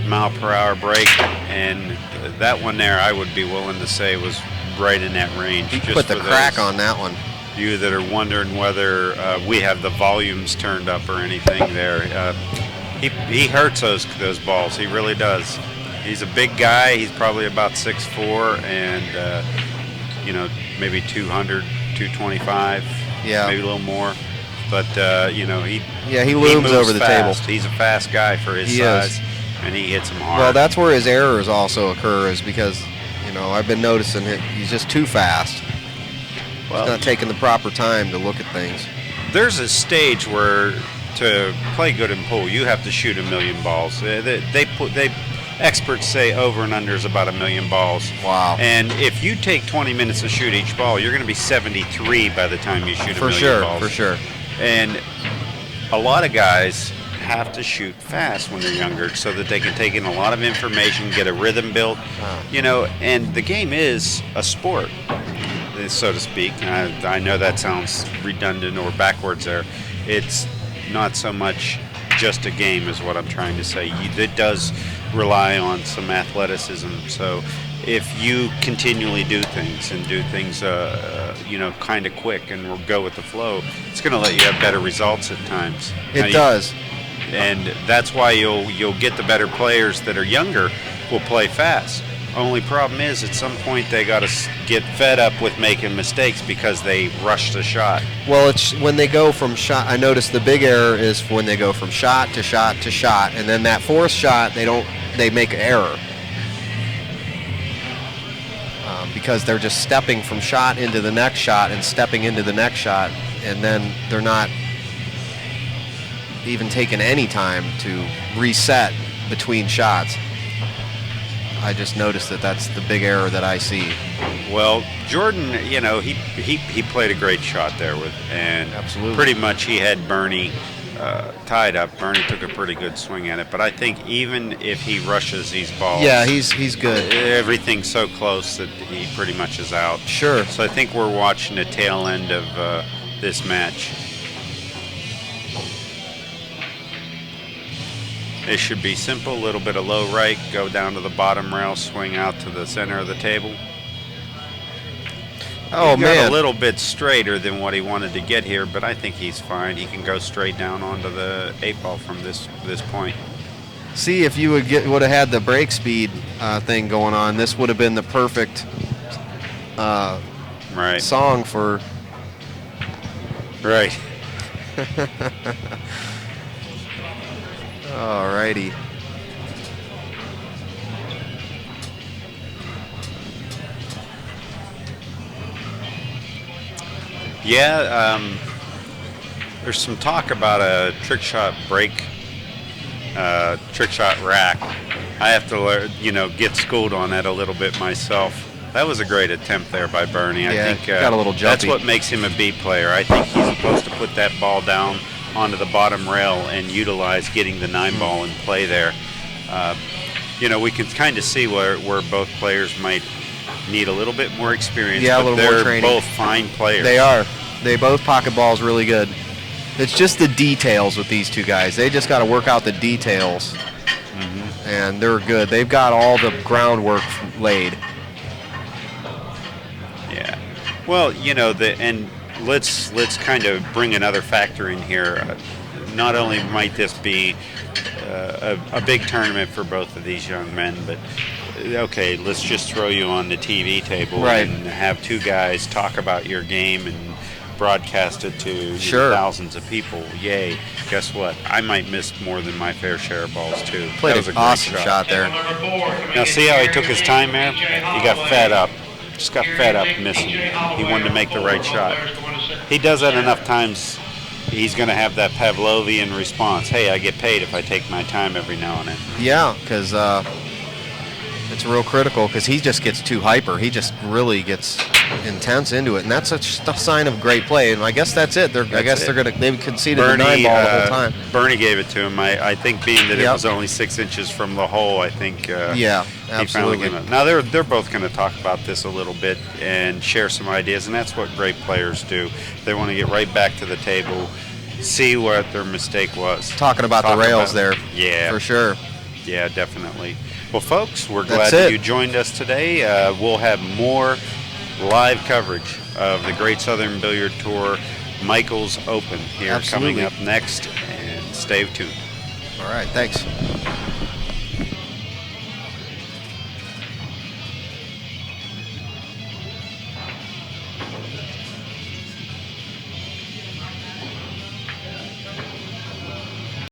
mile per hour break, and that one there I would be willing to say was right in that range. He Just put the for crack those on that one. You that are wondering whether we have the volumes turned up or anything there. He hurts those balls. He really does. He's a big guy. He's probably about 6'4", and maybe 200, 225. Yeah. Maybe a little more. But he looms moves over the table. fast. He's a fast guy for his size, and he hits them hard. Well, that's where his errors also occur, is because I've been noticing he's just too fast. Well, he's not taking the proper time to look at things. There's a stage where to play good in pool, you have to shoot 1 million balls. Experts say over and under is about 1 million balls. Wow. And if you take 20 minutes to shoot each ball, you're going to be 73 by the time you shoot 1 million balls. For sure. And a lot of guys have to shoot fast when they're younger so that they can take in a lot of information, get a rhythm built. And the game is a sport, so to speak. I know that sounds redundant or backwards there. It's not so much just a game is what I'm trying to say. It does rely on some athleticism. So if you continually do things kind of quick and will go with the flow, it's going to let you have better results at times. It does. And that's why you'll get the better players that are younger will play fast. Only problem is at some point they got to get fed up with making mistakes because they rush the shot. Well, it's when they go from shot. I noticed the big error is when they go from shot to shot to shot, and then that fourth shot they make an error because they're just stepping from shot into the next shot and stepping into the next shot, and then they're not even taking any time to reset between shots. I just noticed that's the big error that I see. Well, Jordan, he played a great shot there and absolutely pretty much he had Bernie tied up. Bernie took a pretty good swing at it, but I think even if he rushes these balls, he's good. Everything's so close that he pretty much is out. Sure. So I think we're watching the tail end of this match. It should be simple, a little bit of low right, go down to the bottom rail, swing out to the center of the table. Oh, he man. got a little bit straighter than what he wanted to get here, but I think he's fine. He can go straight down onto the 8-ball from this point. See, if you would have had the break speed thing going on, this would have been the perfect song for... Right. Alrighty. Yeah, there's some talk about a trick shot break, trick shot rack. I have to learn, get schooled on that a little bit myself. That was a great attempt there by Bernie. I think got a little jumpy. That's what makes him a B player. I think he's supposed to put that ball down onto the bottom rail and utilize getting the 9-ball in play there. We can kind of see where both players might need a little bit more experience, a but little they're more training. both fine players. They are. They both pocket balls really good. It's just the details with these two guys. They just got to work out the details, and they're good. They've got all the groundwork laid. Yeah. Well, let's kind of bring another factor in here. Not only might this be a big tournament for both of these young men, but okay, let's just throw you on the TV table Right. and have two guys talk about your game and broadcast it to Sure. thousands of people. Yay. Guess what? I might miss more than my fair share of balls, too. Played That was a an great awesome shot there. Table number 4, can we Now, get see how he took Gary his time there? Nick, He got fed up. Just got fed up missing. He wanted to make the right shot. He does that enough times, he's going to have that Pavlovian response. Hey, I get paid if I take my time every now and then. Yeah, because it's real critical because he just gets too hyper. He just really gets intense into it, and that's a sign of great play. And I guess that's it. They've conceded the 9 ball the whole time. Bernie gave it to him. I think being that it Yep. was only 6 inches from the hole, I think Yeah, he finally absolutely. gave it. Now they're both going to talk about this a little bit and share some ideas, and that's what great players do. They want to get right back to the table, see what their mistake was. Talking about the rails there. Yeah, For sure. yeah, definitely. Well, folks, we're That's glad that it. you joined us today. We'll have more live coverage of the Great Southern Billiard Tour Michaels Open here Absolutely. coming up next, and stay tuned. All right, thanks.